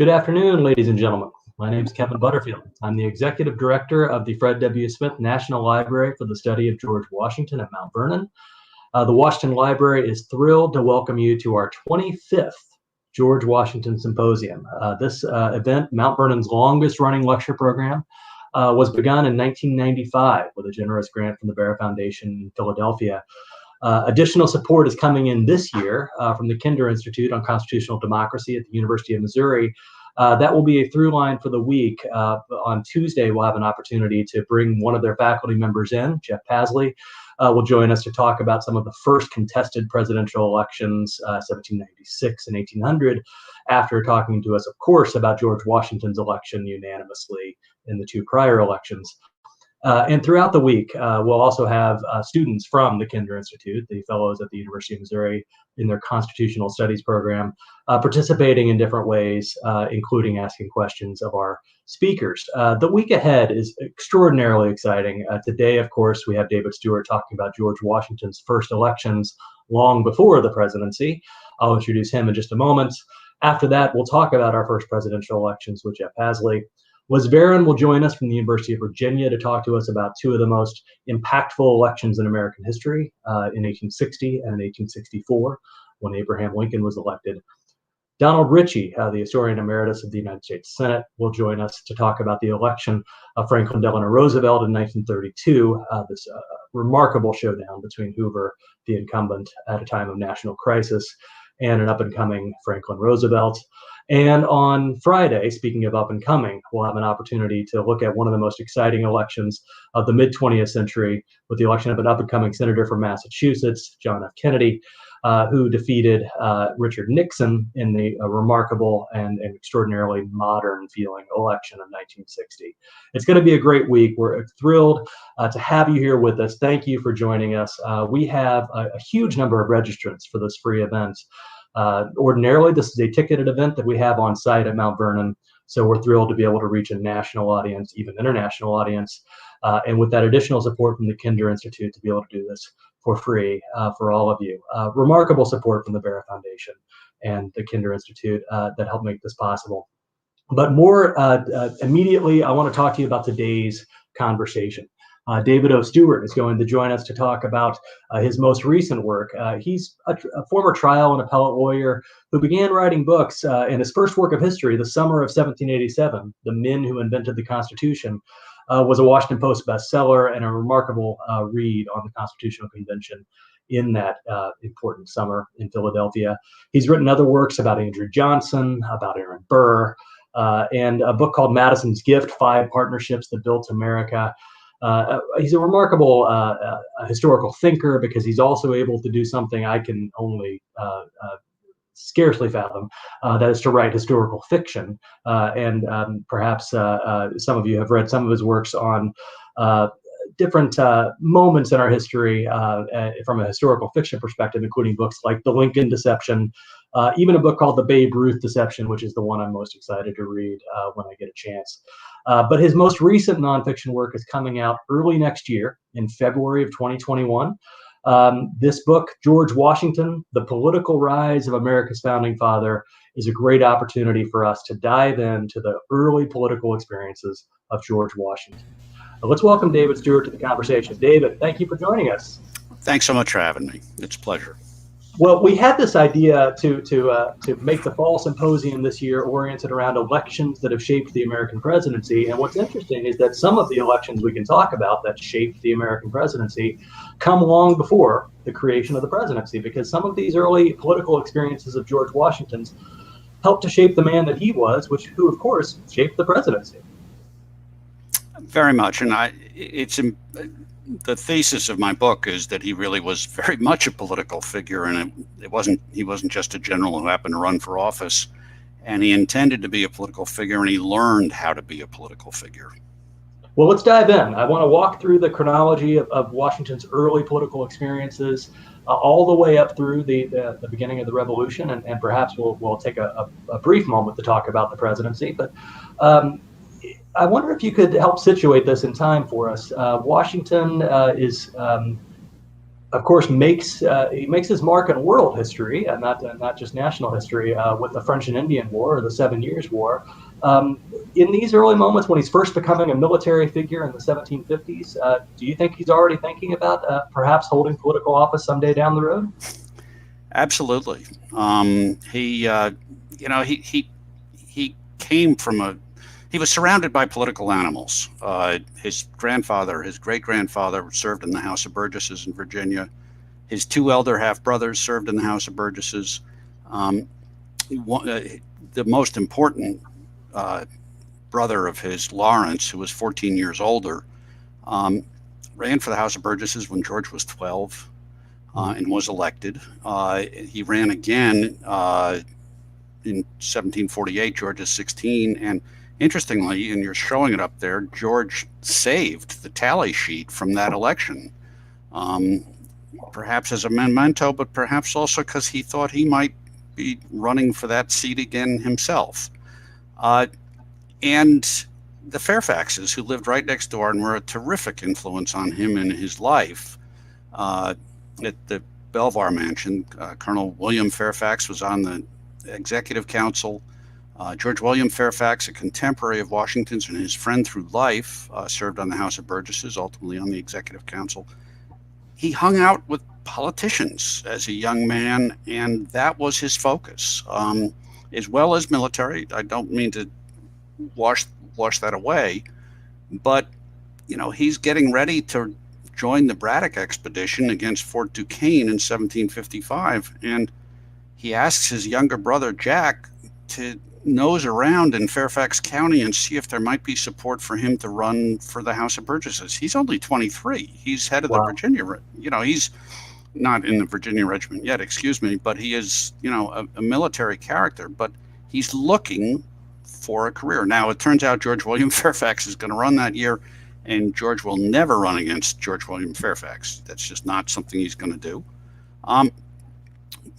Good afternoon, ladies and gentlemen. My name is Kevin Butterfield. I'm the Executive Director of the Fred W. Smith National Library for the Study of George Washington at Mount Vernon. The Washington Library is thrilled to welcome you to our 25th George Washington Symposium. This event, Mount Vernon's longest-running lecture program, was begun in 1995 with a generous grant from the Bear Foundation in Philadelphia. Additional support is coming in this year from the Kinder Institute on Constitutional Democracy at the University of Missouri. That will be a through line for the week. On Tuesday, we'll have an opportunity to bring one of their faculty members in. Jeff Pasley will join us to talk about some of the first contested presidential elections, 1796 and 1800, after talking to us, of course, about George Washington's election unanimously in the two prior elections. And throughout the week, we'll also have students from the Kinder Institute, the fellows at the University of Missouri in their Constitutional Studies program, participating in different ways, including asking questions of our speakers. The week ahead is extraordinarily exciting. Today, of course, we have David Stewart talking about George Washington's first elections long before the presidency. I'll introduce him in just a moment. After that, we'll talk about our first presidential elections with Jeff Pasley. Liz Barron will join us from the University of Virginia to talk to us about two of the most impactful elections in American history, in 1860 and in 1864, when Abraham Lincoln was elected. Donald Ritchie, the historian emeritus of the United States Senate, will join us to talk about the election of Franklin Delano Roosevelt in 1932, this remarkable showdown between Hoover, the incumbent at a time of national crisis, and an up-and-coming Franklin Roosevelt. And on Friday, speaking of up and coming, we'll have an opportunity to look at one of the most exciting elections of the mid-20th century with the election of an up-and-coming senator from Massachusetts, John F. Kennedy, who defeated Richard Nixon in the remarkable and extraordinarily modern-feeling election of 1960. It's going to be a great week. We're thrilled to have you here with us. Thank you for joining us. We have a huge number of registrants for this free event. Ordinarily, this is a ticketed event that we have on site at Mount Vernon, so we're thrilled to be able to reach a national audience, even international audience, and with that additional support from the Kinder Institute to be able to do this for free for all of you. Remarkable support from the Bear Foundation and the Kinder Institute that helped make this possible. But more immediately, I want to talk to you about today's conversation. David O. Stewart is going to join us to talk about his most recent work. He's a former trial and appellate lawyer who began writing books in his first work of history, The Summer of 1787, The Men Who Invented the Constitution, was a Washington Post bestseller and a remarkable read on the Constitutional Convention in that important summer in Philadelphia. He's written other works about Andrew Johnson, about Aaron Burr, and a book called Madison's Gift, 5 Partnerships That Built America. He's a remarkable historical thinker because he's also able to do something I can only scarcely fathom, that is to write historical fiction. Perhaps some of you have read some of his works on different moments in our history from a historical fiction perspective, including books like The Lincoln Deception, even a book called The Babe Ruth Deception, which is the one I'm most excited to read when I get a chance. But his most recent nonfiction work is coming out early next year in February of 2021. This book, George Washington, The Political Rise of America's Founding Father, is a great opportunity for us to dive into the early political experiences of George Washington. Let's welcome David Stewart to the conversation. David, thank you for joining us. Thanks so much for having me. It's a pleasure. Well, we had this idea to make the fall symposium this year oriented around elections that have shaped the American presidency. And what's interesting is that some of the elections we can talk about that shaped the American presidency come long before the creation of the presidency, because some of these early political experiences of George Washington's helped to shape the man that he was, who of course shaped the presidency. Very much, and the thesis of my book is that he really was very much a political figure, and he wasn't just a general who happened to run for office, and he intended to be a political figure, and he learned how to be a political figure. Well, let's dive in. I want to walk through the chronology of Washington's early political experiences, all the way up through the beginning of the Revolution, and perhaps we'll take a brief moment to talk about the presidency. But I wonder if you could help situate this in time for us. Washington is of course, he makes his mark in world history and not just national history with the French and Indian War, or the 7 Years' War. In these early moments when he's first becoming a military figure in the 1750s, do you think he's already thinking about perhaps holding political office someday down the road? Absolutely. He came from he was surrounded by political animals. His great-grandfather served in the House of Burgesses in Virginia. His two elder half-brothers served in the House of Burgesses. The most important brother of his, Lawrence, who was 14 years older, ran for the House of Burgesses when George was 12 and was elected. He ran again in 1748, George is 16, and interestingly, and you're showing it up there, George saved the tally sheet from that election, perhaps as a memento, but perhaps also because he thought he might be running for that seat again himself. And the Fairfaxes, who lived right next door and were a terrific influence on him in his life, at the Belvoir Mansion, Colonel William Fairfax was on the Executive Council. George William Fairfax, a contemporary of Washington's and his friend through life, served on the House of Burgesses, ultimately on the Executive Council. He hung out with politicians as a young man, and that was his focus, as well as military. I don't mean to wash that away, but he's getting ready to join the Braddock expedition against Fort Duquesne in 1755, and he asks his younger brother Jack to nose around in Fairfax County and see if there might be support for him to run for the House of Burgesses. He's only 23. He's head of the Virginia, he's not in the Virginia Regiment yet, excuse me, but he is, a military character, but he's looking for a career. Now, it turns out George William Fairfax is going to run that year, and George will never run against George William Fairfax. That's just not something he's going to do.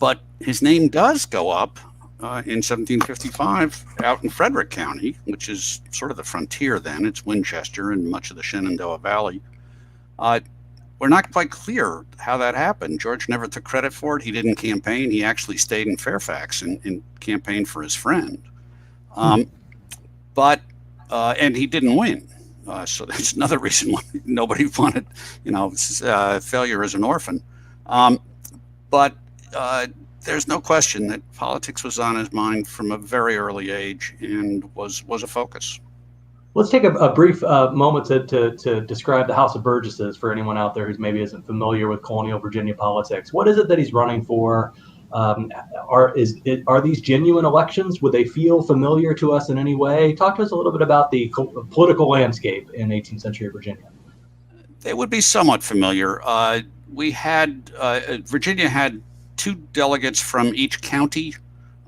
But his name does go up in 1755 out in Frederick County, which is sort of the frontier then. It's Winchester and much of the Shenandoah Valley. We're not quite clear how that happened. George never took credit for it. He didn't campaign. He actually stayed in Fairfax and campaigned for his friend. But he didn't win. So that's another reason why nobody wanted, failure as an orphan. But there's no question that politics was on his mind from a very early age and was a focus. Let's take a brief moment to describe the House of Burgesses for anyone out there who maybe isn't familiar with colonial Virginia politics. What is it that he's running for? Are these genuine elections? Would they feel familiar to us in any way? Talk to us a little bit about the political landscape in 18th century Virginia. They would be somewhat familiar. Virginia had 2 delegates from each county,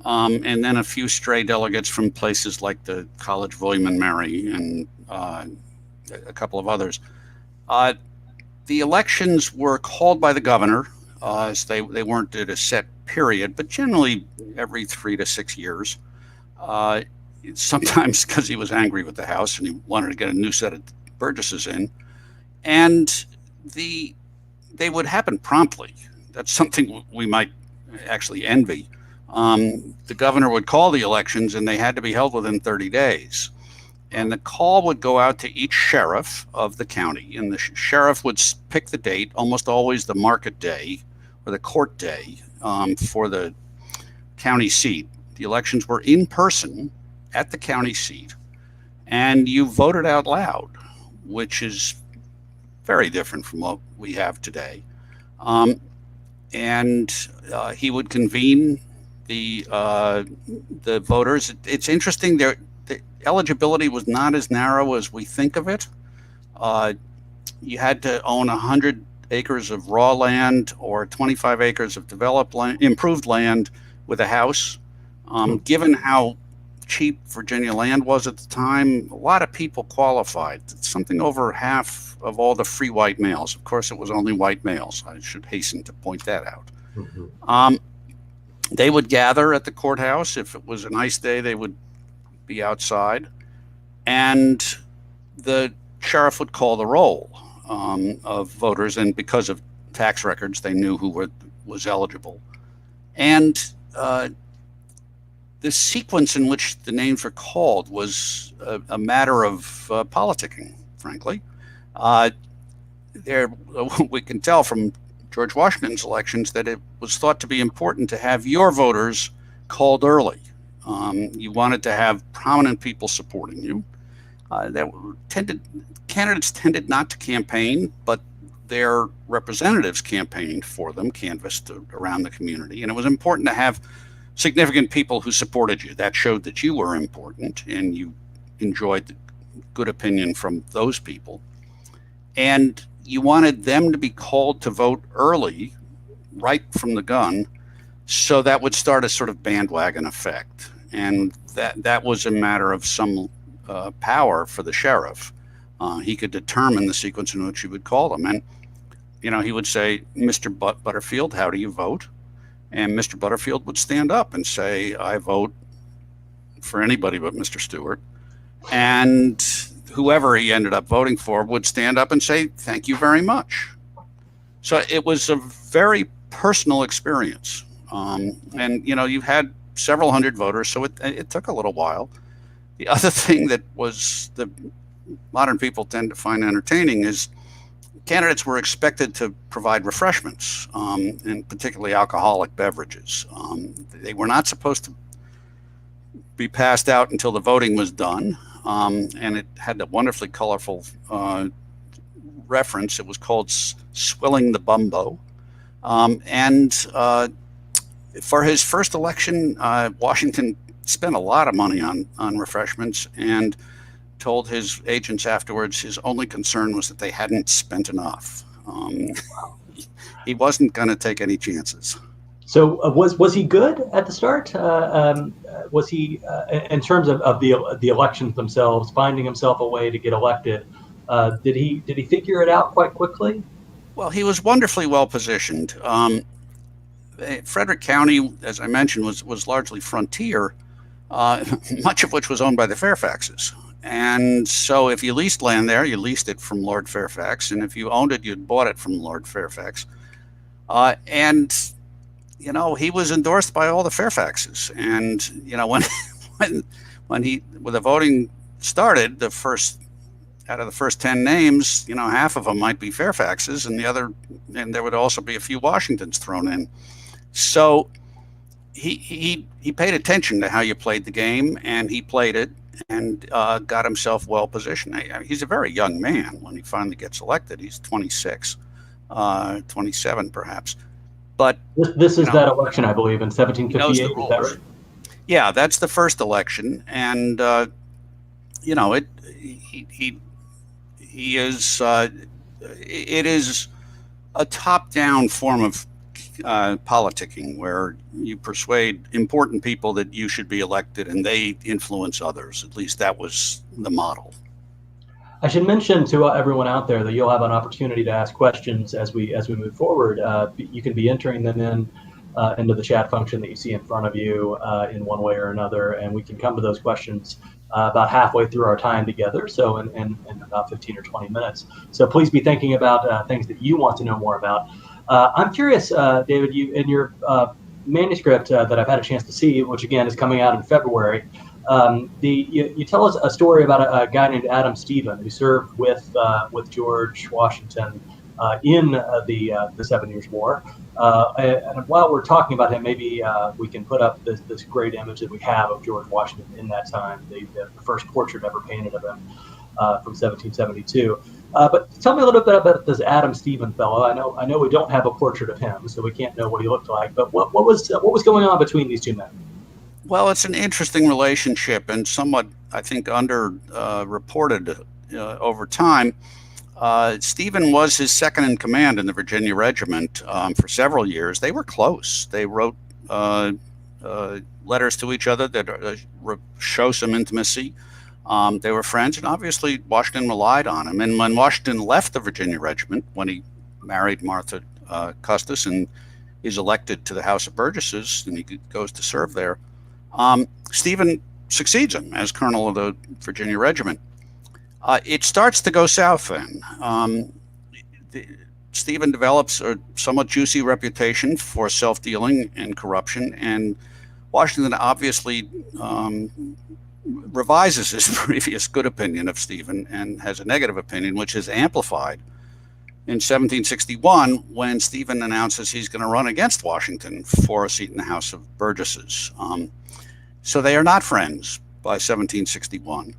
and then a few stray delegates from places like the College of William and Mary and a couple of others. The elections were called by the governor, so they weren't at a set period, but generally every 3 to 6 years. Sometimes because he was angry with the House and he wanted to get a new set of Burgesses in. And they would happen promptly. That's something we might actually envy. The governor would call the elections and they had to be held within 30 days. And the call would go out to each sheriff of the county, and the sheriff would pick the date, almost always the market day or the court day, for the county seat. The elections were in person at the county seat, and you voted out loud, which is very different from what we have today. He would convene the voters. It's interesting, the eligibility was not as narrow as we think of it. You had to own 100 acres of raw land or 25 acres of developed land, improved land with a house. Given how cheap Virginia land was at the time, a lot of people qualified. Something over half of all the free white males. Of course, it was only white males. I should hasten to point that out. Mm-hmm. They would gather at the courthouse. If it was a nice day, they would be outside, and the sheriff would call the roll of voters. And because of tax records. They knew who was eligible. And the sequence in which the names were called was a matter of politicking, frankly. We can tell from George Washington's elections that it was thought to be important to have your voters called early. You wanted to have prominent people supporting you. Candidates tended not to campaign, but their representatives campaigned for them, canvassed around the community. And it was important to have significant people who supported you. That showed that you were important and you enjoyed the good opinion from those people. And you wanted them to be called to vote early, right from the gun, so that would start a sort of bandwagon effect. And that was a matter of some power for the sheriff. He could determine the sequence in which he would call them. And, he would say, Mr. Butterfield, how do you vote? And Mr. Butterfield would stand up and say, I vote for anybody but Mr. Stewart. And whoever he ended up voting for would stand up and say, thank you very much. So it was a very personal experience. And, you had several hundred voters, so it took a little while. The other thing that was the modern people tend to find entertaining is candidates were expected to provide refreshments, and particularly alcoholic beverages. They were not supposed to be passed out until the voting was done, and it had a wonderfully colorful reference. It was called Swilling the Bumbo. And for his first election, Washington spent a lot of money on refreshments and told his agents afterwards his only concern was that they hadn't spent enough. He wasn't going to take any chances. So was he good at the start? Was he, in terms of the elections themselves, finding himself a way to get elected? Did he figure it out quite quickly? Well, he was wonderfully well positioned. Frederick County, as I mentioned, was largely frontier, much of which was owned by the Fairfaxes. And so if you leased land there, you leased it from Lord Fairfax. And if you owned it, you'd bought it from Lord Fairfax. And he was endorsed by all the Fairfaxes. And, when the voting started, out of the first 10 names, half of them might be Fairfaxes and there would also be a few Washingtons thrown in. So he paid attention to how you played the game, and he played it and got himself well positioned. He's a very young man when he finally gets elected. He's 26, 27 perhaps. But this is that election, I believe, in 1758. Is that right? Yeah, that's the first election, and he is. It is a top-down form of politicking where you persuade important people that you should be elected, and they influence others. At least that was the model. I should mention to everyone out there that you'll have an opportunity to ask questions as we move forward. You can be entering them into the chat function that you see in front of you in one way or another, and we can come to those questions about halfway through our time together, so in about 15 or 20 minutes. So please be thinking about things that you want to know more about. I'm curious, David, you in your manuscript that I've had a chance to see, which again is coming out in February, you tell us a story about a guy named Adam Stephen who served with George Washington in the 7 Years' War. And while we're talking about him, maybe we can put up this great image that we have of George Washington in that time, the first portrait ever painted of him from 1772. But tell me a little bit about this Adam Stephen fellow. I know we don't have a portrait of him, so we can't know what he looked like. But what was going on between these two men? Well, it's an interesting relationship and somewhat, I think, reported over time. Stephen was his second in command in the Virginia Regiment for several years. They were close. They wrote letters to each other that show some intimacy. They were friends, and obviously Washington relied on him. And when Washington left the Virginia Regiment, when he married Martha Custis and is elected to the House of Burgesses, and he goes to serve there, Stephen succeeds him as colonel of the Virginia Regiment. It starts to go south then. Stephen develops a somewhat juicy reputation for self-dealing and corruption, and Washington obviously revises his previous good opinion of Stephen and has a negative opinion, which is amplified in 1761 when Stephen announces he's going to run against Washington for a seat in the House of Burgesses. So they are not friends by 1761.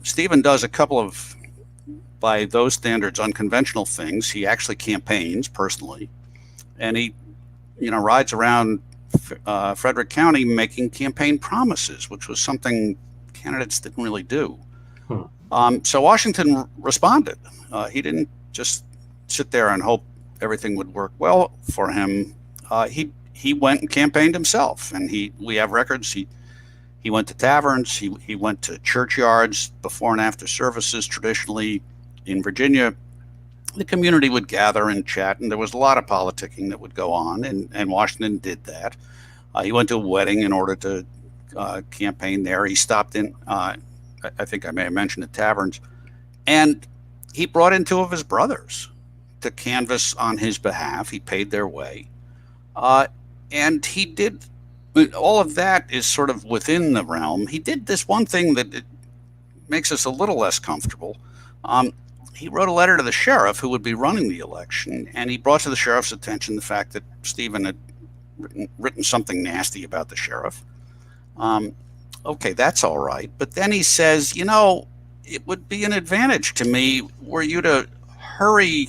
Stephen does a couple of, by those standards, unconventional things. He actually campaigns personally, and he, rides around Frederick County making campaign promises, which was something candidates didn't really do. So Washington responded. He didn't just sit there and hope everything would work well for him. He went and campaigned himself, and we have records. He went to taverns. He went to churchyards before and after services. Traditionally, in Virginia, the community would gather and chat, and there was a lot of politicking that would go on, and Washington did that. He went to a wedding in order to campaign there. He stopped in, I think I may have mentioned, at taverns, and he brought in two of his brothers to canvass on his behalf. He paid their way, and he did all of that is sort of within the realm. He did this one thing that it makes us a little less comfortable. He wrote a letter to the sheriff who would be running the election, and he brought to the sheriff's attention the fact that Stephen had written something nasty about the sheriff. Okay, that's all right. But then he says, it would be an advantage to me were you to hurry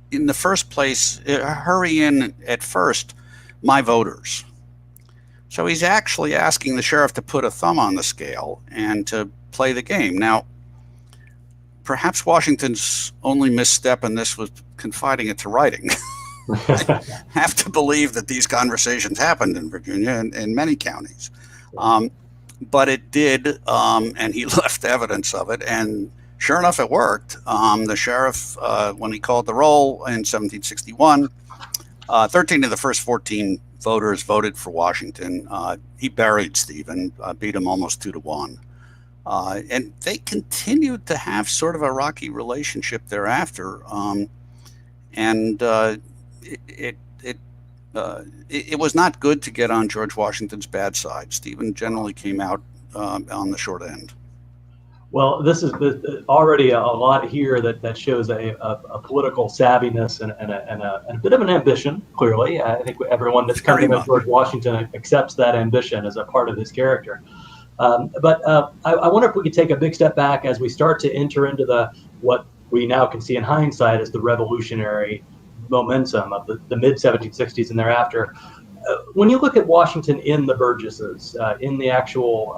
in at first my voters. So he's actually asking the sheriff to put a thumb on the scale and to play the game. Now, perhaps Washington's only misstep in this was confiding it to writing. I have to believe that these conversations happened in Virginia and in many counties. But it did, and he left evidence of it. And sure enough, it worked. The sheriff, when he called the roll in 1761, 13 of the first 14 voters voted for Washington. He buried Stephen, beat him almost 2-1. And they continued to have sort of a rocky relationship thereafter. It was not good to get on George Washington's bad side. Stephen generally came out on the short end. Well, this is already a lot here that shows a political savviness and a bit of an ambition. Clearly, I think everyone that's coming with George Washington accepts that ambition as a part of his character. But I wonder if we could take a big step back as we start to enter into what we now can see in hindsight as the revolutionary momentum of the mid-1760s and thereafter. When you look at Washington in the Burgesses, in the actual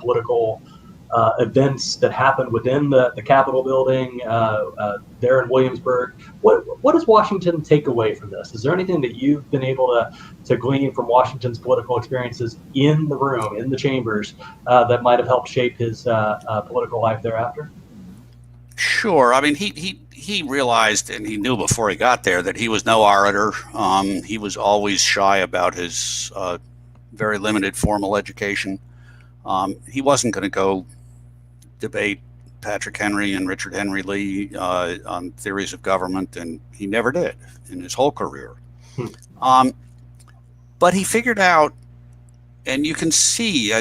political events that happened within the Capitol building there in Williamsburg, what does Washington take away from this? Is there anything that you've been able to glean from Washington's political experiences in the room, in the chambers, that might have helped shape his political life thereafter? Sure. I mean, he realized, and he knew before he got there, that he was no orator. He was always shy about his very limited formal education. He wasn't going to go debate Patrick Henry and Richard Henry Lee on theories of government, and he never did in his whole career. But he figured out, and you can see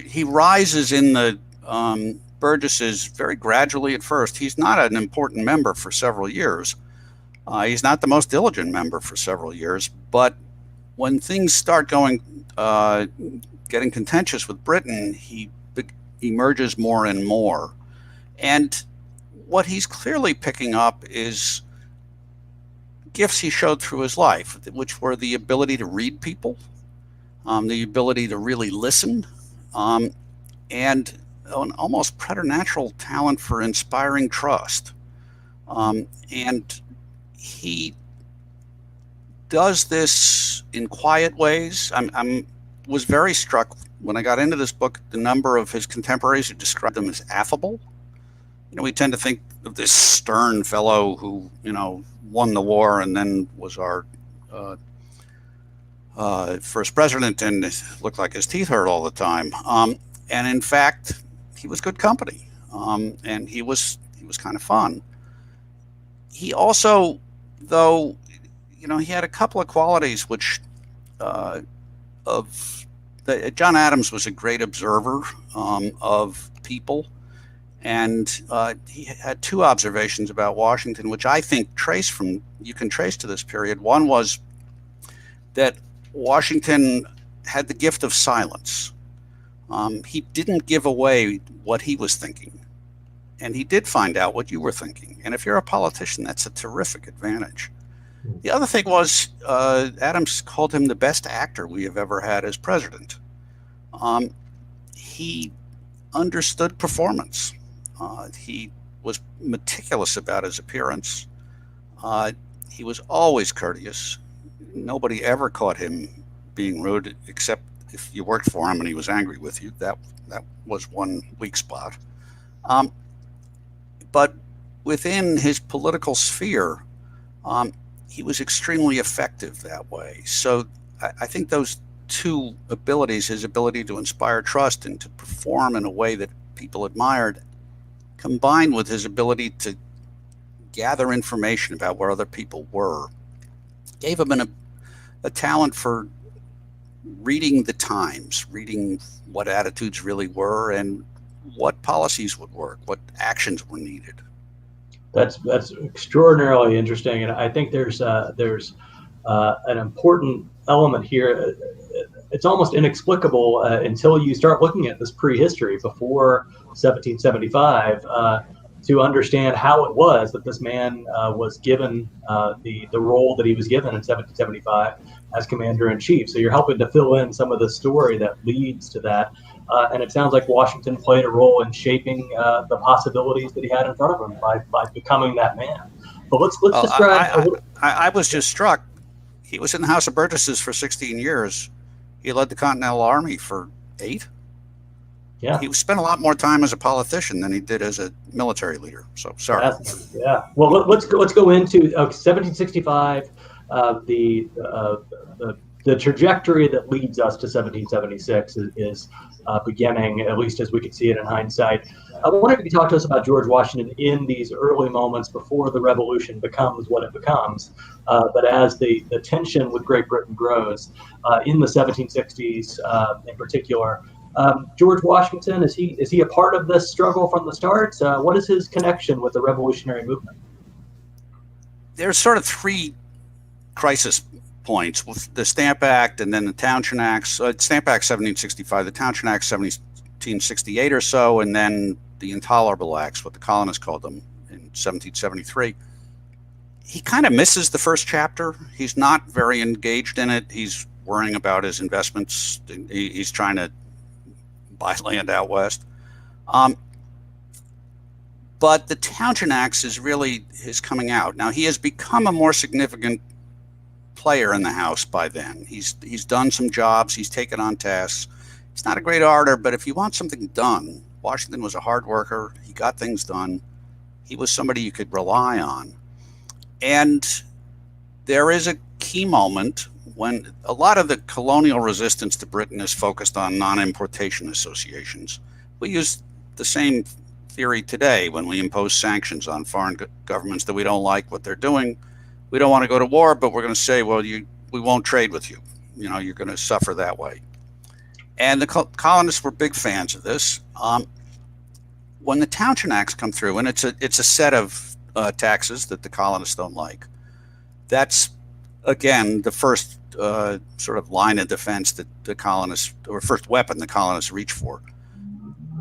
he rises in the Burgesses very gradually at first. He's not an important member for several years. He's not the most diligent member for several years, but when things start getting contentious with Britain, he emerges more and more. And what he's clearly picking up is gifts he showed through his life, which were the ability to read people, the ability to really listen, and an almost preternatural talent for inspiring trust. And he does this in quiet ways. I was very struck when I got into this book, the number of his contemporaries who described him as affable. We tend to think of this stern fellow who, won the war and then was our first president and looked like his teeth hurt all the time. And in fact, he was good company, and he was kind of fun. He also though, he had a couple of qualities which John Adams was a great observer of people, and he had two observations about Washington, which I think you can trace to this period. One was that Washington had the gift of silence. He didn't give away what he was thinking, and he did find out what you were thinking. And if you're a politician, that's a terrific advantage. The other thing was Adams called him the best actor we have ever had as president. He understood performance. He was meticulous about his appearance. He was always courteous. Nobody ever caught him being rude, except if you worked for him and he was angry with you. That was one weak spot. But within his political sphere, he was extremely effective that way. So I think those two abilities, his ability to inspire trust and to perform in a way that people admired, combined with his ability to gather information about where other people were, gave him a talent for reading the times, reading what attitudes really were and what policies would work, what actions were needed. That's extraordinarily interesting, and I think there's an important element here. It's almost inexplicable until you start looking at this prehistory before 1775 to understand how it was that this man was given the role that he was given in 1775 as commander-in-chief. So you're helping to fill in some of the story that leads to that. And it sounds like Washington played a role in shaping the possibilities that he had in front of him by becoming that man. But let's describe. I was just struck. He was in the House of Burgesses for 16 years. He led the Continental Army for 8. Yeah, he spent a lot more time as a politician than he did as a military leader. So sorry. Yeah. Well, let's go into 1765. The trajectory that leads us to 1776 is beginning, at least as we can see it in hindsight. I wonder if you could talk to us about George Washington in these early moments before the Revolution becomes what it becomes, but as the tension with Great Britain grows in the 1760s in particular. George Washington, is he a part of this struggle from the start? What is his connection with the revolutionary movement? There's sort of 3 crisis points with the Stamp Act and then the Townshend Acts. Stamp Act 1765, the Townshend Act 1768 or so, and then the Intolerable Acts, what the colonists called them, in 1773. He kind of misses the first chapter. He's not very engaged in it. He's worrying about his investments. He's trying to buy land out west. But the Townshend Acts is really his coming out. Now, he has become a more significant player in the House by then. He's done some jobs. He's taken on tasks. He's not a great orator, but if you want something done, Washington was a hard worker. He got things done. He was somebody you could rely on. And there is a key moment when a lot of the colonial resistance to Britain is focused on non-importation associations. We use the same theory today when we impose sanctions on foreign governments that we don't like what they're doing. We don't want to go to war, but we're going to say, well, we won't trade with you. You're going to suffer that way. And the colonists were big fans of this. When the Townshend Acts come through, and it's a set of taxes that the colonists don't like, that's, again, the first sort of line of defense that the colonists, or first weapon the colonists reach for.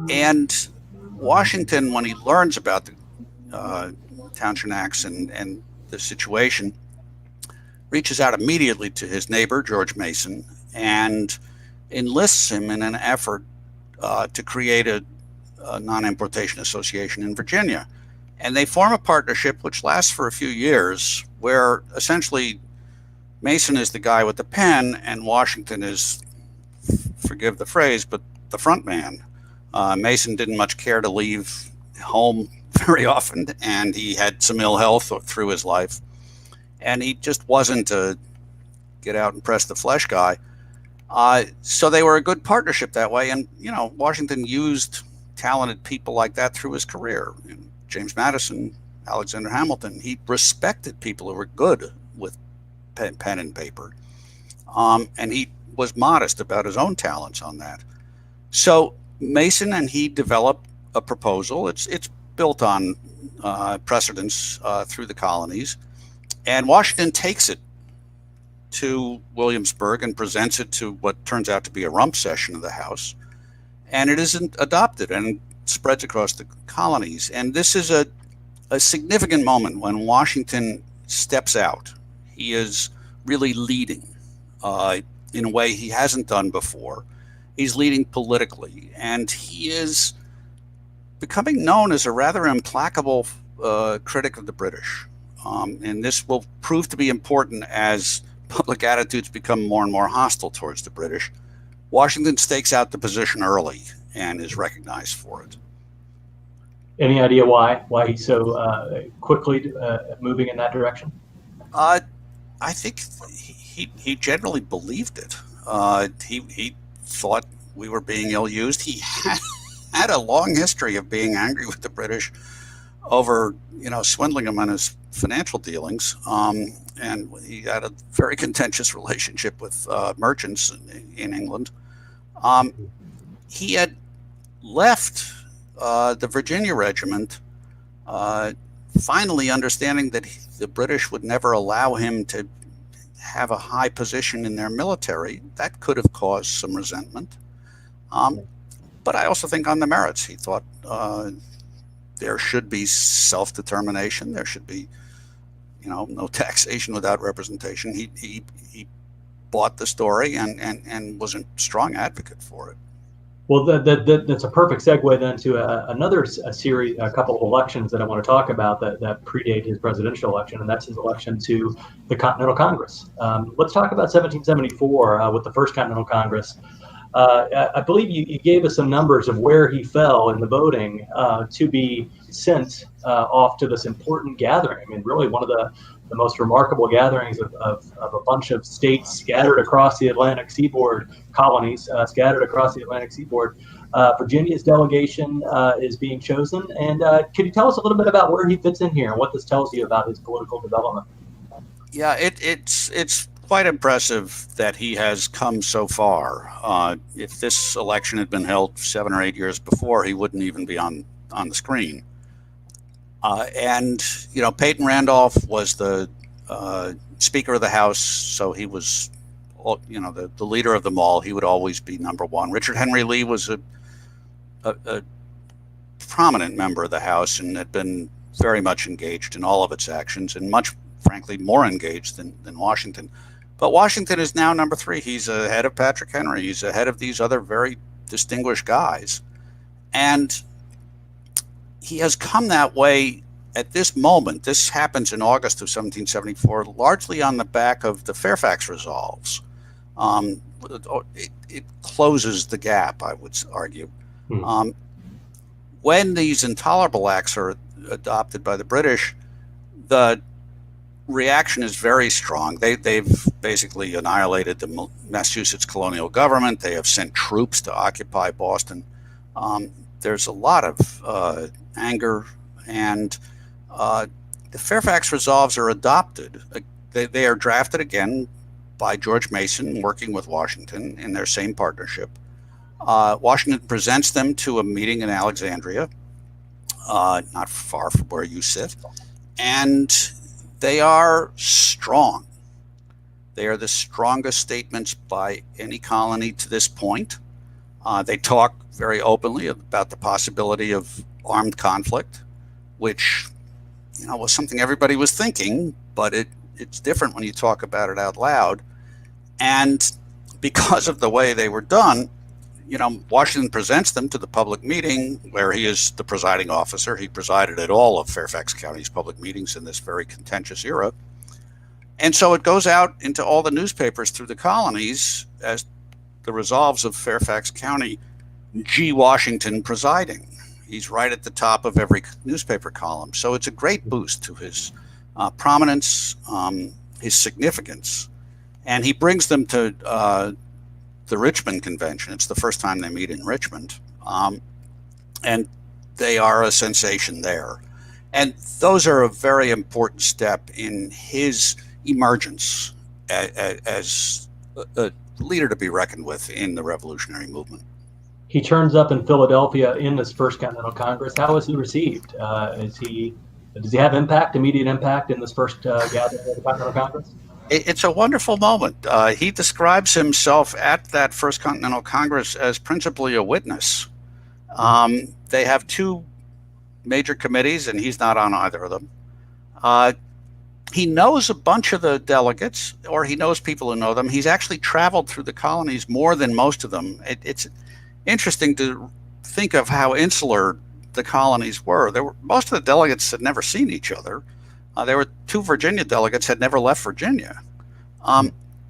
And Washington, when he learns about the Townshend Acts and the situation, reaches out immediately to his neighbor, George Mason, and enlists him in an effort to create a non-importation association in Virginia. And they form a partnership which lasts for a few years, where essentially Mason is the guy with the pen and Washington is, forgive the phrase, but the front man. Mason didn't much care to leave home very often, and he had some ill health through his life, and he just wasn't a get out and press the flesh guy. So they were a good partnership that way, and Washington used talented people like that through his career. James Madison, Alexander Hamilton. He respected people who were good with pen and paper. And he was modest about his own talents on that. So Mason and he developed a proposal. It's built on precedents through the colonies. And Washington takes it to Williamsburg and presents it to what turns out to be a rump session of the House. And it isn't adopted and spreads across the colonies. And this is a significant moment when Washington steps out. He is really leading in a way he hasn't done before. He's leading politically, and he is becoming known as a rather implacable critic of the British. And this will prove to be important as public attitudes become more and more hostile towards the British. Washington stakes out the position early and is recognized for it. Any idea why he's so quickly moving in that direction? I think he generally believed it. He thought we were being ill-used. He had a long history of being angry with the British over, swindling him on his financial dealings. And he had a very contentious relationship with merchants in England. He had left the Virginia regiment, finally understanding that the British would never allow him to have a high position in their military. That could have caused some resentment. But I also think on the merits, he thought there should be self-determination. There should be, no taxation without representation. He bought the story and was a strong advocate for it. Well, that's a perfect segue then to a couple of elections that I want to talk about that predate his presidential election, and that's his election to the Continental Congress. Let's talk about 1774 with the First Continental Congress. I believe you gave us some numbers of where he fell in the voting to be sent off to this important gathering. I mean, really one of the most remarkable gatherings of a bunch of states scattered across the Atlantic seaboard, colonies scattered across the Atlantic seaboard. Virginia's delegation is being chosen. And could you tell us a little bit about where he fits in here and what this tells you about his political development? Yeah, it's quite impressive that he has come so far. If this election had been held 7 or 8 years before, he wouldn't even be on the screen. And Peyton Randolph was the Speaker of the House, so he was, the leader of them all. He would always be number one. Richard Henry Lee was a prominent member of the House and had been very much engaged in all of its actions, and much, frankly, more engaged than Washington. But Washington is now number 3. He's ahead of Patrick Henry. He's ahead of these other very distinguished guys. And he has come that way at this moment. This happens in August of 1774, largely on the back of the Fairfax Resolves. It closes the gap, I would argue. When these intolerable acts are adopted by the British, the reaction is very strong. They've basically annihilated the Massachusetts colonial government. They have sent troops to occupy Boston. There's a lot of anger, and the Fairfax Resolves are adopted. They are drafted again by George Mason, working with Washington in their same partnership. Washington presents them to a meeting in Alexandria, not far from where you sit, and they are strong. They are the strongest statements by any colony to this point. They talk very openly about the possibility of armed conflict, which was something everybody was thinking, but it's different when you talk about it out loud. And because of the way they were done, Washington presents them to the public meeting where he is the presiding officer. He presided at all of Fairfax County's public meetings in this very contentious era. And so it goes out into all the newspapers through the colonies as the resolves of Fairfax County, G. Washington presiding. He's right at the top of every newspaper column. So it's a great boost to his prominence, his significance. And he brings them to the Richmond Convention. It's the first time they meet in Richmond. And they are a sensation there. And those are a very important step in his emergence as a leader to be reckoned with in the revolutionary movement. He turns up in Philadelphia in this first Continental Congress. How is he received? Does he have immediate impact in this first gathering of the Continental Congress? It's a wonderful moment. He describes himself at that first Continental Congress as principally a witness. They have two major committees, and he's not on either of them. He knows a bunch of the delegates, or he knows people who know them. He's actually traveled through the colonies more than most of them. It's interesting to think of how insular the colonies were. Most of the delegates had never seen each other. There were two Virginia delegates had never left Virginia.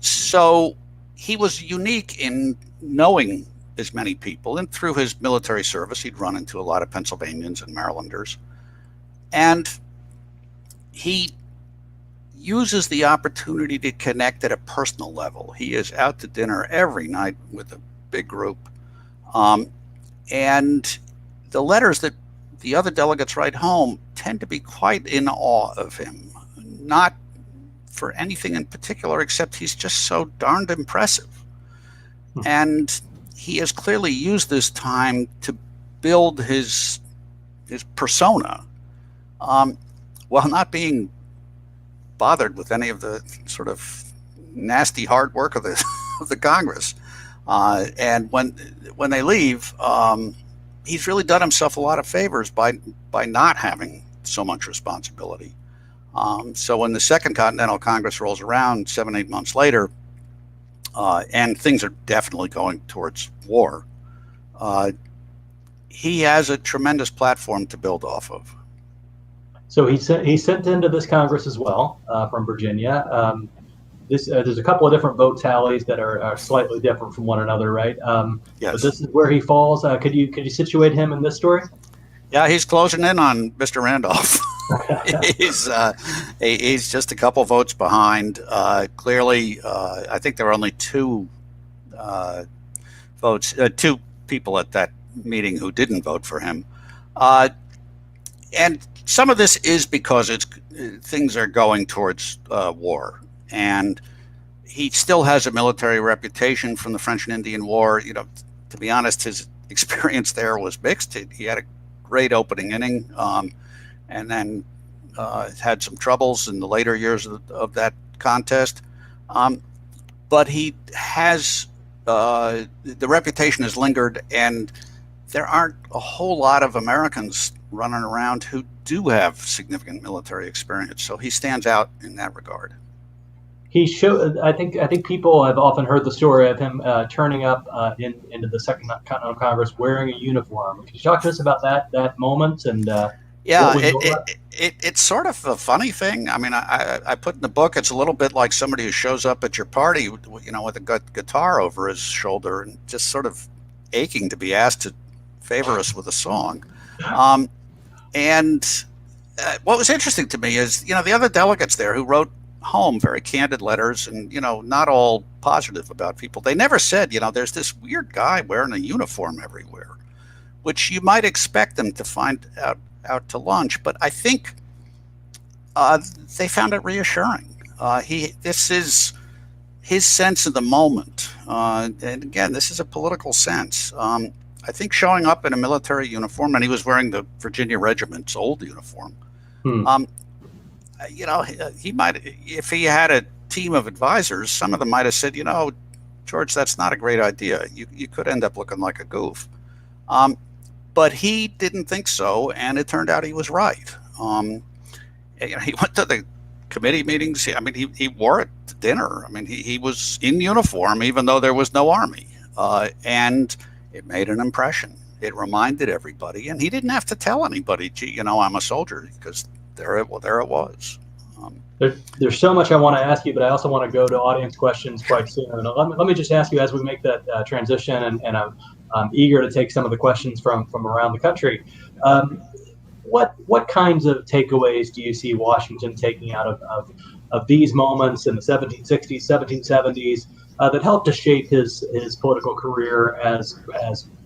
So he was unique in knowing as many people, and through his military service, he'd run into a lot of Pennsylvanians and Marylanders. And he uses the opportunity to connect at a personal level. He is out to dinner every night with a big group. And the letters that the other delegates write home tend to be quite in awe of him, not for anything in particular, except he's just so darned impressive. And he has clearly used this time to build his persona, while not being bothered with any of the sort of nasty hard work of the Congress. And when they leave, he's really done himself a lot of favors by not having so much responsibility. So when the Second Continental Congress rolls around 7-8 months later, and things are definitely going towards war, he has a tremendous platform to build off of. So he sent into this Congress as well from Virginia. There's a couple of different vote tallies that are slightly different from one another, right? Yes. But this is where he falls. Could you situate him in this story? Yeah, he's closing in on Mr. Randolph. He's just a couple votes behind. Clearly, I think there were only two people at that meeting who didn't vote for him. And some of this is because things are going towards war. And he still has a military reputation from the French and Indian War. You know, to be honest, his experience there was mixed. He had a great opening inning, and then had some troubles in the later years of that contest. But he has the reputation has lingered, and there aren't a whole lot of Americans running around who do have significant military experience. So he stands out in that regard. He showed. I think people have often heard the story of him turning up into the Second Continental Congress wearing a uniform. Can you talk to us about that moment and? Yeah, it's sort of a funny thing. I mean, I put in the book, it's a little bit like somebody who shows up at your party, you know, with a guitar over his shoulder and just sort of aching to be asked to favor us with a song. And what was interesting to me is, you know, the other delegates there who wrote home very candid letters and, you know, not all positive about people. They never said, you know, there's this weird guy wearing a uniform everywhere, which you might expect them to find out to lunch. But I think they found it reassuring. This is his sense of the moment. And again, this is a political sense. I think showing up in a military uniform, and he was wearing the Virginia Regiment's old uniform, you know, he might, if he had a team of advisors, some of them might have said, you know, George, that's not a great idea. You could end up looking like a goof. But he didn't think so, and it turned out he was right. You know, he went to the committee meetings. I mean, he wore it to dinner. I mean, he was in uniform, even though there was no army. And it made an impression. It reminded everybody, and he didn't have to tell anybody, gee, you know, I'm a soldier, because there it was. There's so much I want to ask you, but I also want to go to audience questions quite soon. Let me just ask you as we make that transition, and I'm eager to take some of the questions from around the country. What kinds of takeaways do you see Washington taking out of these moments in the 1760s, 1770s that helped to shape his political career as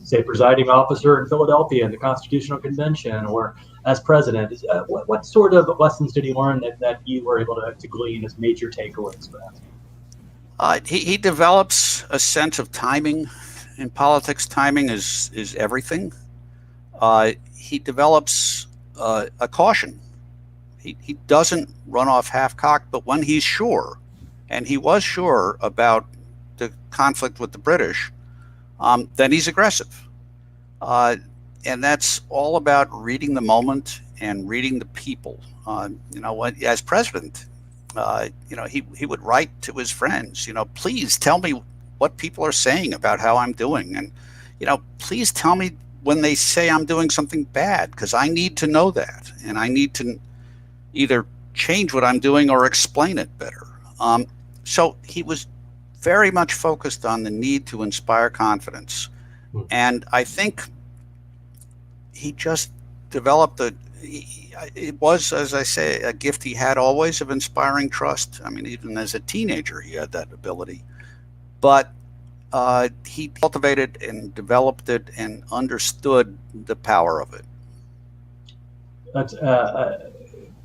say presiding officer in Philadelphia in the Constitutional Convention, or as president. What sort of lessons did he learn that you were able to glean as major takeaways for that? He develops a sense of timing. In politics, timing is everything. He develops a caution. He doesn't run off half-cocked, but when he's sure, and he was sure about the conflict with the British, then he's aggressive. And that's all about reading the moment and reading the people. As president, he would write to his friends, please tell me what people are saying about how I'm doing. And, please tell me when they say I'm doing something bad, because I need to know that. And I need to either change what I'm doing or explain it better. So he was very much focused on the need to inspire confidence. And I think he just developed it was, as I say, a gift he had always of inspiring trust. I mean, even as a teenager, he had that ability. But he cultivated and developed it and understood the power of it. That's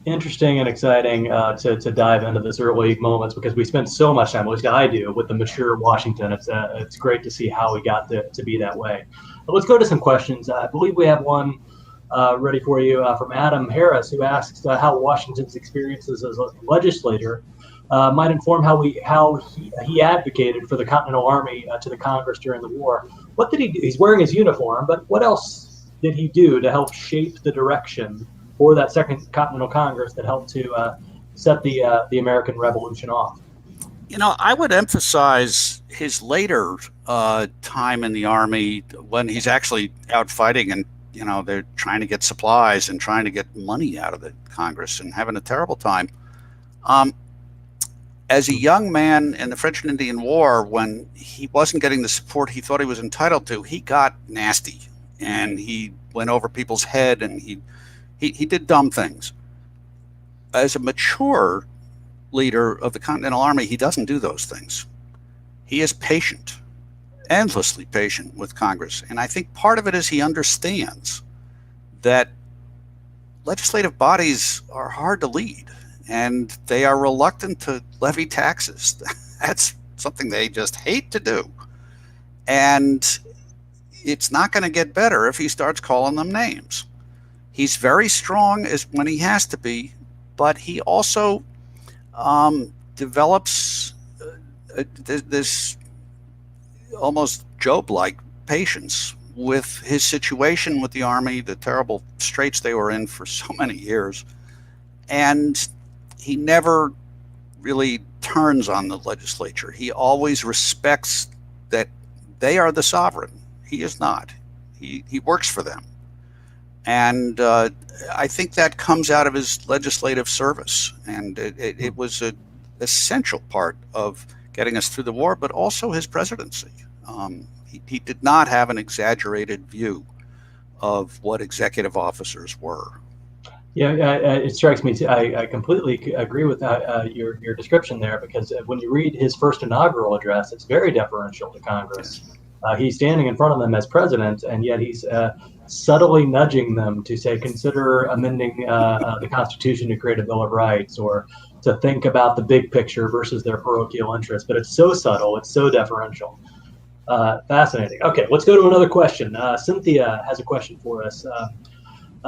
interesting and exciting to dive into this early moments, because we spend so much time, at least I do, with the mature Washington. It's great to see how we got to be that way. But let's go to some questions. I believe we have one ready for you from Adam Harris, who asks how Washington's experiences as a legislator might inform how he advocated for the Continental Army to the Congress during the war. What did he do? He's wearing his uniform, but what else did he do to help shape the direction for that Second Continental Congress that helped to set the American Revolution off? I would emphasize his later time in the Army, when he's actually out fighting and, they're trying to get supplies and trying to get money out of the Congress and having a terrible time. As a young man in the French and Indian War, when he wasn't getting the support he thought he was entitled to, he got nasty and he went over people's head and he did dumb things. As a mature leader of the Continental Army, he doesn't do those things. He is patient, endlessly patient with Congress. And I think part of it is he understands that legislative bodies are hard to lead and they are reluctant to levy taxes. That's something they just hate to do. And it's not going to get better if he starts calling them names. He's very strong when he has to be, but he also develops this almost Job-like patience with his situation with the Army, the terrible straits they were in for so many years. And he never really turns on the legislature. He always respects that they are the sovereign. He is not. He works for them. And I think that comes out of his legislative service. And it was an essential part of getting us through the war, but also his presidency. He did not have an exaggerated view of what executive officers were. Yeah, it strikes me too. I completely agree with your description there, because when you read his first inaugural address, it's very deferential to Congress. He's standing in front of them as president, and yet he's subtly nudging them to say, consider amending the Constitution to create a Bill of Rights, or to think about the big picture versus their parochial interests. But it's so subtle, it's so deferential. Fascinating. Okay, let's go to another question. Cynthia has a question for us.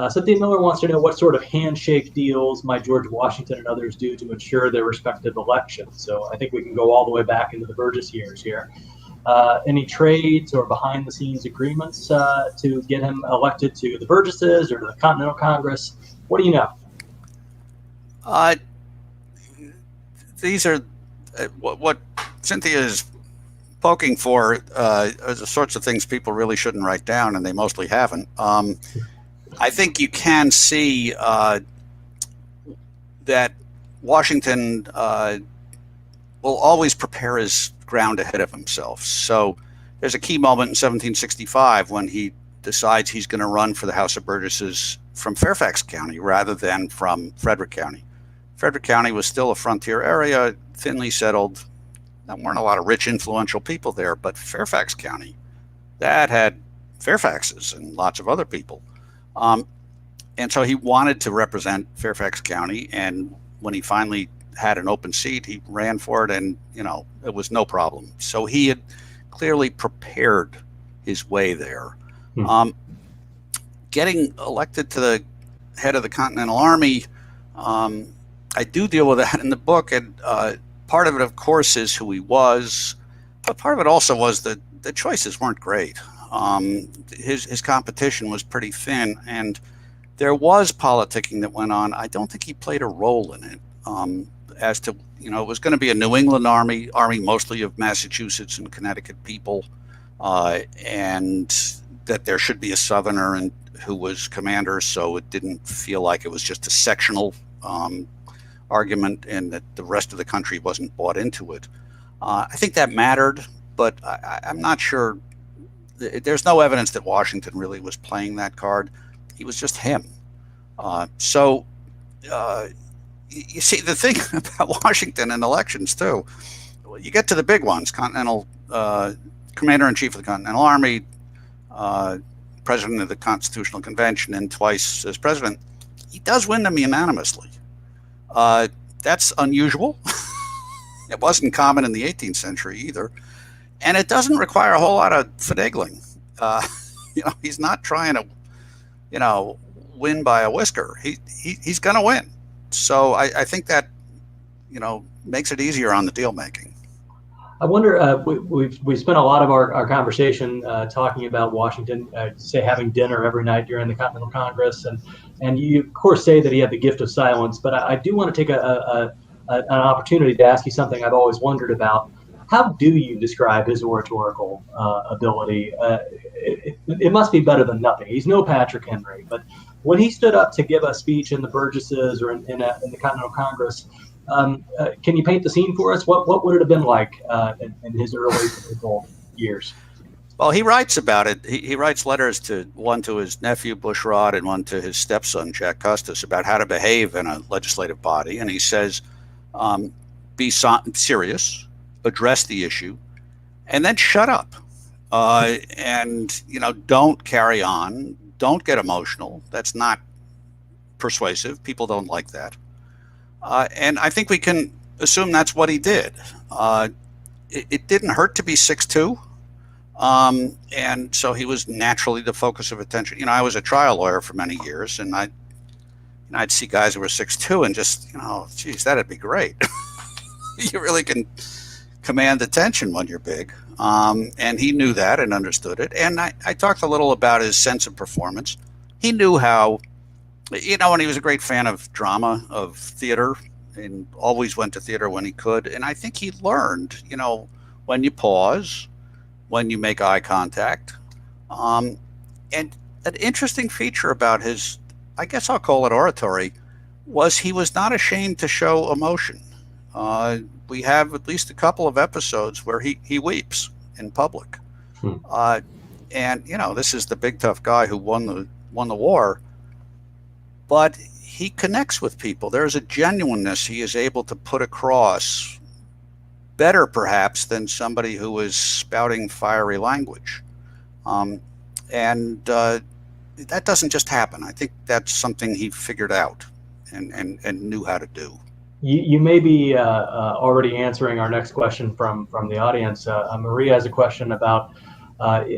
Cynthia Miller wants to know, what sort of handshake deals might George Washington and others do to ensure their respective elections? So I think we can go all the way back into the Burgess years here. Any trades or behind-the-scenes agreements to get him elected to the Burgesses or to the Continental Congress? What do you know? These are what Cynthia is poking for are the sorts of things people really shouldn't write down, and they mostly haven't. I think you can see that Washington will always prepare his ground ahead of himself. So there's a key moment in 1765 when he decides he's going to run for the House of Burgesses from Fairfax County rather than from Frederick County. Frederick County was still a frontier area, thinly settled. There weren't a lot of rich, influential people there, but Fairfax County, that had Fairfaxes and lots of other people. And so he wanted to represent Fairfax County. And when he finally had an open seat, he ran for it, and it was no problem. So he had clearly prepared his way there. Getting elected to the head of the Continental Army, I do deal with that in the book, and part of it, of course, is who he was, but part of it also was that the choices weren't great. His competition was pretty thin, and there was politicking that went on. I don't think he played a role in it. As to, it was going to be a New England army mostly of Massachusetts and Connecticut people, and that there should be a Southerner and who was commander, so it didn't feel like it was just a sectional argument, and that the rest of the country wasn't bought into it. I think that mattered, but I'm not sure. There's no evidence that Washington really was playing that card. He was just him. You see, the thing about Washington and elections too, you get to the big ones: Continental Commander-in-Chief of the Continental Army, President of the Constitutional Convention, and twice as president. He does win them unanimously. That's unusual. It wasn't common in the 18th century either, and it doesn't require a whole lot of finagling. He's not trying to, win by a whisker. He's going to win. So I think that, makes it easier on the deal making. I wonder, we've spent a lot of our conversation talking about Washington, say having dinner every night during the Continental Congress, and you of course say that he had the gift of silence. But I do want to take an opportunity to ask you something I've always wondered about. How do you describe his oratorical ability? It must be better than nothing. He's no Patrick Henry, but when he stood up to give a speech in the Burgesses or in the Continental Congress, can you paint the scene for us? What would it have been like in his early political years? Well, he writes about it. He writes letters, one to his nephew Bushrod and one to his stepson Jack Custis, about how to behave in a legislative body. And he says, be serious, address the issue, and then shut up. And don't carry on. Don't get emotional. That's not persuasive. People don't like that. And I think we can assume that's what he did. It didn't hurt to be 6'2". And so he was naturally the focus of attention. I was a trial lawyer for many years, and I'd see guys who were 6'2" and just, geez, that'd be great. You really can command attention when you're big. And he knew that and understood it. And I talked a little about his sense of performance. He knew how, and he was a great fan of drama, of theater, and always went to theater when he could. And I think he learned, when you pause, when you make eye contact. And an interesting feature about his, I guess I'll call it oratory, was he was not ashamed to show emotion. We have at least a couple of episodes where he weeps in public. And, this is the big tough guy who won the war, but he connects with people. There's a genuineness he is able to put across better perhaps than somebody who is spouting fiery language. And that doesn't just happen. I think that's something he figured out and knew how to do. You may be already answering our next question from the audience. Maria has a question about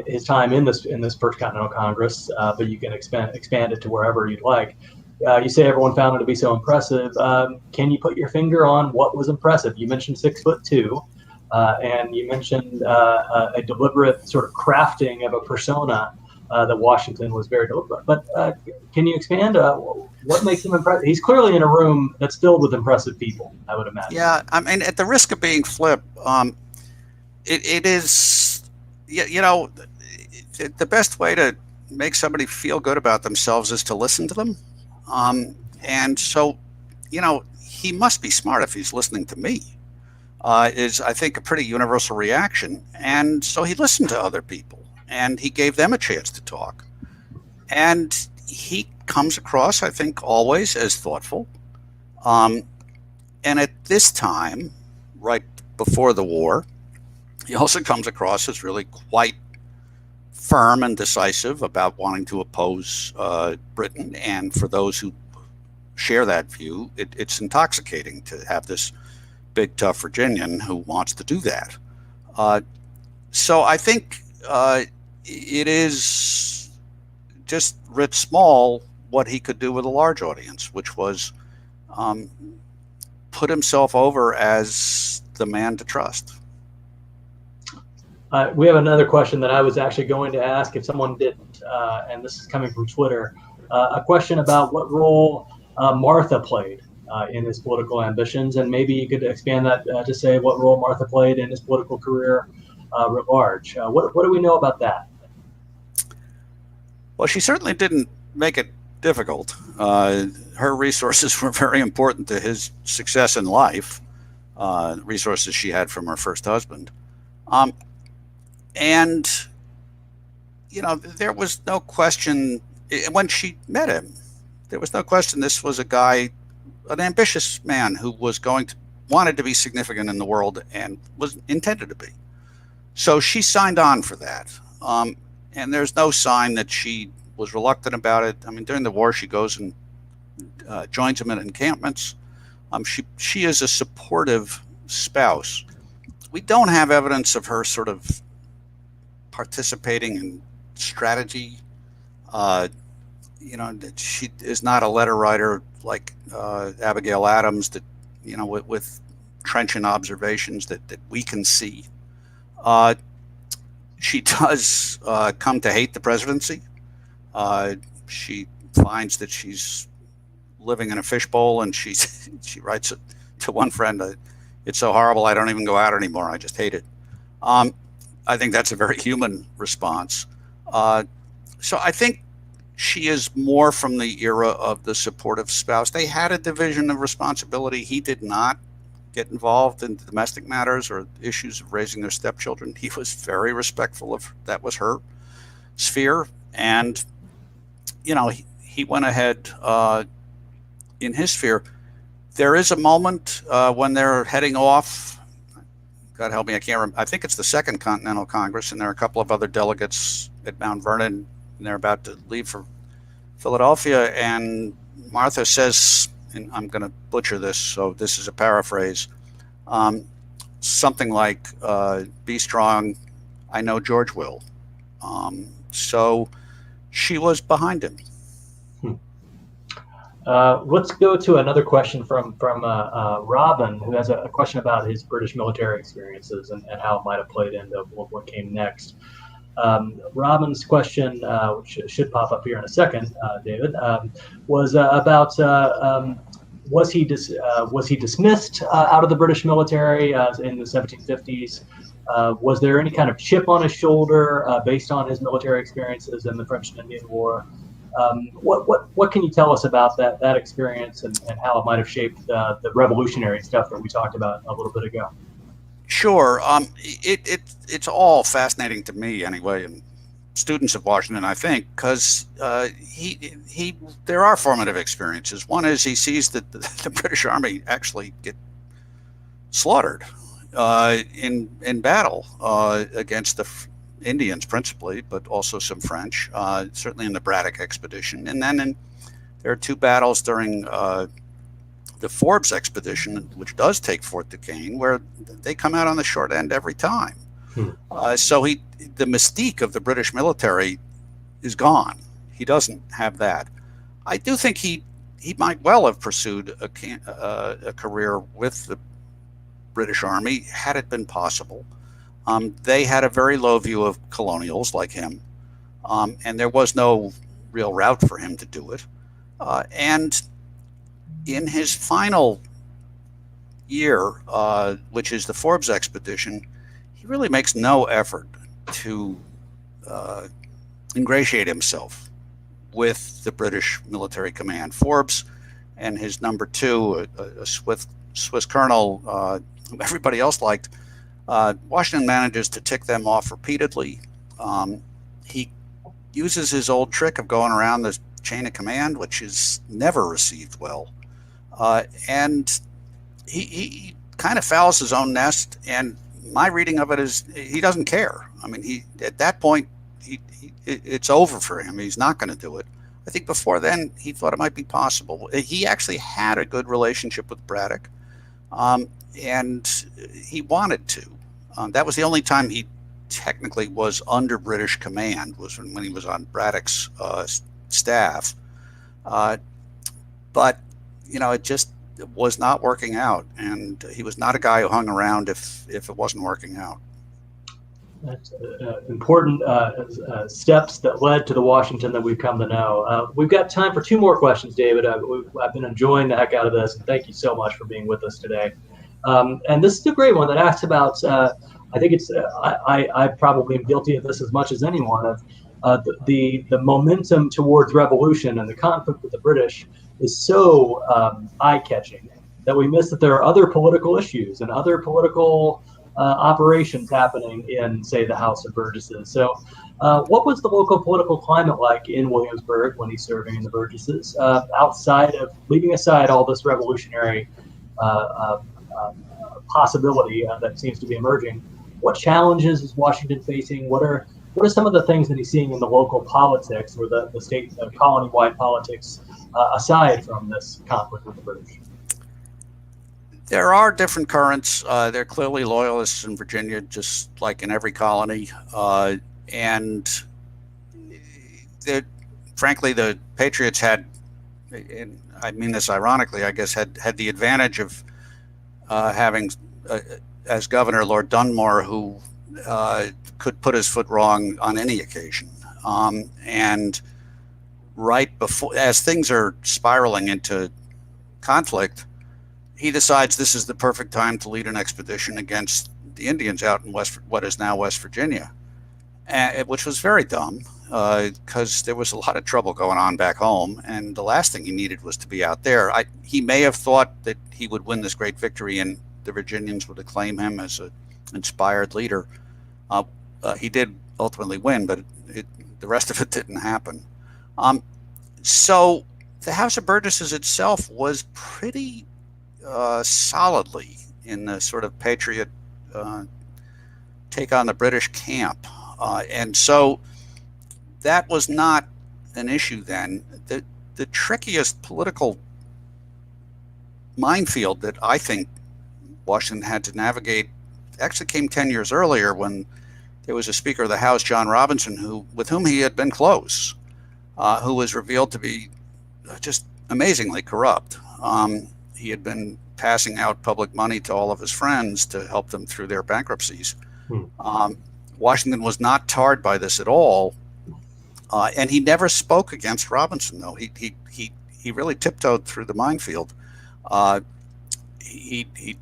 his time in this First Continental Congress, but you can expand it to wherever you'd like. You say everyone found it to be so impressive. Can you put your finger on what was impressive? You mentioned 6'2", and you mentioned a deliberate sort of crafting of a persona that Washington was very deliberate. But can you expand? What makes him impressive? He's clearly in a room that's filled with impressive people, I would imagine. Yeah, I mean, at the risk of being flip, it is, the best way to make somebody feel good about themselves is to listen to them. And so, he must be smart if he's listening to me, is, I think, a pretty universal reaction. And so he listened to other people and he gave them a chance to talk. And he comes across, I think, always as thoughtful. And at this time, right before the war, he also comes across as really quite firm and decisive about wanting to oppose Britain. And for those who share that view, it's intoxicating to have this big, tough Virginian who wants to do that. So I think it is just writ small what he could do with a large audience, which was put himself over as the man to trust. We have another question that I was actually going to ask if someone didn't, and this is coming from Twitter. A question about what role Martha played in his political ambitions, and maybe you could expand that to say what role Martha played in his political career writ large. What do we know about that? Well, she certainly didn't make it difficult. Her resources were very important to his success in life, resources she had from her first husband. And, you know, there was no question when she met him, there was no question this was a guy, an ambitious man who was wanted to be significant in the world and was intended to be. So she signed on for that. And there's no sign that she was reluctant about it. I mean, during the war, she goes and joins him in encampments. She is a supportive spouse. We don't have evidence of her sort of participating in strategy. You know, she is not a letter writer like Abigail Adams that, you know, with trenchant observations that we can see. She does come to hate the presidency. She finds that she's living in a fishbowl, and she writes to one friend, "It's so horrible, I don't even go out anymore. I just hate it." I think that's a very human response. So I think she is more from the era of the supportive spouse. They had a division of responsibility. He did not get involved in domestic matters or issues of raising their stepchildren. He was very respectful of that was her sphere. And, you know, he went ahead in his sphere. There is a moment when they're heading off. God help me, I can't remember. I think it's the Second Continental Congress, and there are a couple of other delegates at Mount Vernon, and they're about to leave for Philadelphia. And Martha says, and I'm going to butcher this, so this is a paraphrase, something like, "Be strong, I know George will." So she was behind him. Let's go to another question from Robin, who has a question about his British military experiences and how it might have played into what came next. Robin's question, which should pop up here in a second, David, was about was he dismissed out of the British military in the 1750s? Was there any kind of chip on his shoulder based on his military experiences in the French and Indian War? What can you tell us about that experience and how it might have shaped the revolutionary stuff that we talked about a little bit ago? Sure. It's all fascinating to me anyway, and students of Washington, I think, because there are formative experiences. One is he sees that the British Army actually get slaughtered in battle against the Indians principally, but also some French, certainly in the Braddock expedition. And then there are two battles during the Forbes expedition, which does take Fort Duquesne, where they come out on the short end every time. So the mystique of the British military is gone. He doesn't have that. I do think he might well have pursued a career with the British Army had it been possible. They had a very low view of colonials like him, and there was no real route for him to do it. And in his final year, which is the Forbes expedition, he really makes no effort to ingratiate himself with the British military command. Forbes and his number two, a Swiss colonel, whom everybody else liked, Washington manages to tick them off repeatedly. He uses his old trick of going around the chain of command, which is never received well. And he kind of fouls his own nest. And my reading of it is he doesn't care. I mean, at that point, it's over for him. He's not going to do it. I think before then he thought it might be possible. He actually had a good relationship with Braddock, and he wanted to. That was the only time he technically was under British command, was when he was on Braddock's staff. But it just was not working out, and he was not a guy who hung around if it wasn't working out. That's important steps that led to the Washington that we've come to know. We've got time for two more questions, David. I've been enjoying the heck out of this, and thank you so much for being with us today. And this is a great one that asks about, I think it's, I probably am guilty of this as much as anyone, of the momentum towards revolution and the conflict with the British is so eye-catching that we miss that there are other political issues and other political operations happening in, say, the House of Burgesses. So what was the local political climate like in Williamsburg when he's serving in the Burgesses, outside of, leaving aside all this revolutionary possibility that seems to be emerging? What challenges is Washington facing? What are some of the things that he's seeing in the local politics or the state colony-wide politics aside from this conflict with the British? There are different currents. There are clearly loyalists in Virginia, just like in every colony. And frankly, the Patriots had, and I mean this ironically, I guess, had the advantage of having, as governor, Lord Dunmore, who could put his foot wrong on any occasion. And right before, as things are spiraling into conflict, he decides this is the perfect time to lead an expedition against the Indians out in what is now West Virginia, which was very dumb because there was a lot of trouble going on back home, and the last thing he needed was to be out there. He may have thought that he would win this great victory and the Virginians would acclaim him as an inspired leader. He did ultimately win, but the rest of it didn't happen. So the House of Burgesses itself was pretty solidly in the sort of patriot take on the British camp. And so that was not an issue then. The trickiest political minefield that I think Washington had to navigate actually came 10 years earlier, when there was a Speaker of the House, John Robinson, with whom he had been close, who was revealed to be just amazingly corrupt. He had been passing out public money to all of his friends to help them through their bankruptcies. Washington was not tarred by this at all, and he never spoke against Robinson, though. He really tiptoed through the minefield. He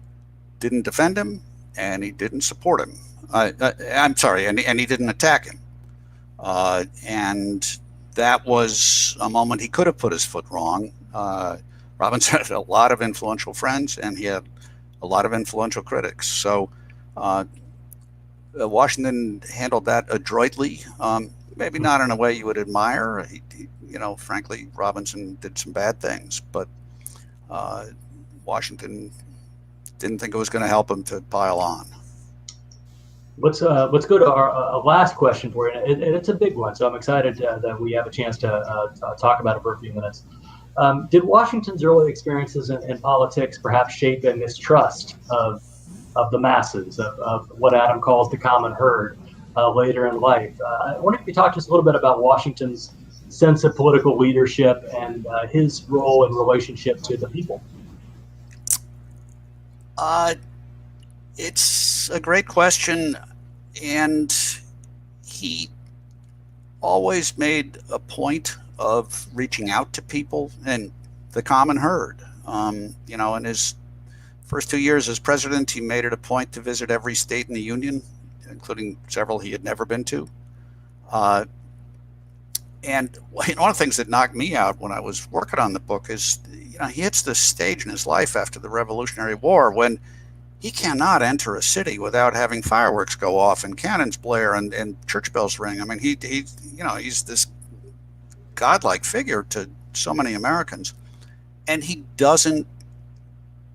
didn't defend him, and he didn't support him. I'm sorry, and he didn't attack him. And that was a moment he could have put his foot wrong. Robinson had a lot of influential friends, and he had a lot of influential critics. So Washington handled that adroitly, maybe not in a way you would admire. Frankly, Robinson did some bad things, but Washington didn't think it was going to help him to pile on. Let's go to our last question for you, and it's a big one, so I'm excited that we have a chance to talk about it for a few minutes. Did Washington's early experiences in politics perhaps shape a mistrust of the masses, of what Adam calls the common herd later in life? I wonder if you talk to us a little bit about Washington's sense of political leadership and his role in relationship to the people. It's a great question, and he always made a point of reaching out to people and the common herd. In his first 2 years as president, he made it a point to visit every state in the Union, including several he had never been to. And one of the things that knocked me out when I was working on the book is, he hits this stage in his life after the Revolutionary War when he cannot enter a city without having fireworks go off and cannons blare and church bells ring. I mean, he's this godlike figure to so many Americans, and he doesn't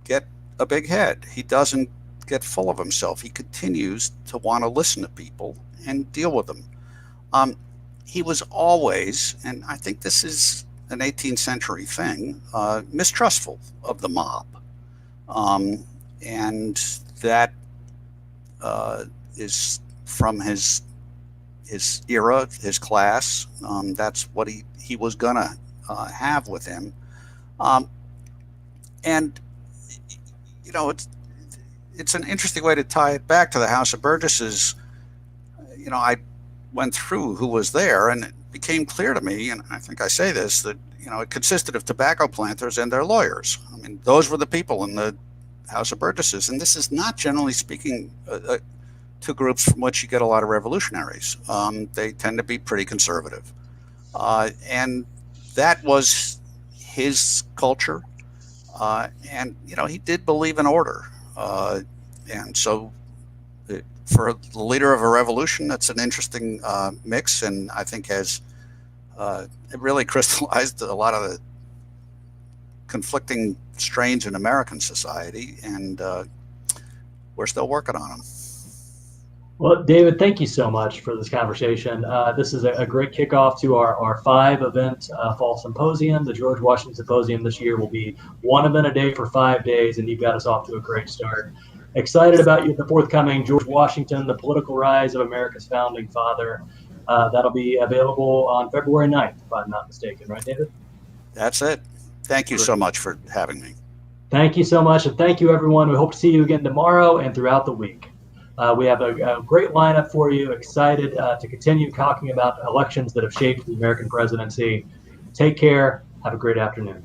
get a big head. He doesn't get full of himself. He continues to want to listen to people and deal with them. He was always, and I think this is an 18th century thing, mistrustful of the mob. And that is from his era, his class. That's what he was gonna have with him. And you know, it's an interesting way to tie it back to the House of Burgesses. You know, I went through who was there, and it became clear to me, and I think I say this, that it consisted of tobacco planters and their lawyers. I mean, those were the people in the House of Burgesses, and this is not, generally speaking, two groups from which you get a lot of revolutionaries. They tend to be pretty conservative, and that was his culture. And he did believe in order, and so for the leader of a revolution, that's an interesting mix, and I think has it really crystallized a lot of the conflicting strains in American society, and we're still working on them. Well, David, thank you so much for this conversation. This is a great kickoff to our 5-event fall symposium. The George Washington Symposium this year will be one event a day for 5 days, and you've got us off to a great start. Excited about the forthcoming George Washington, the Political Rise of America's Founding Father. That'll be available on February 9th, if I'm not mistaken, right, David? That's it. Thank you so much for having me. Thank you so much, and thank you, everyone. We hope to see you again tomorrow and throughout the week. We have a great lineup for you. Excited to continue talking about elections that have shaped the American presidency. Take care. Have a great afternoon.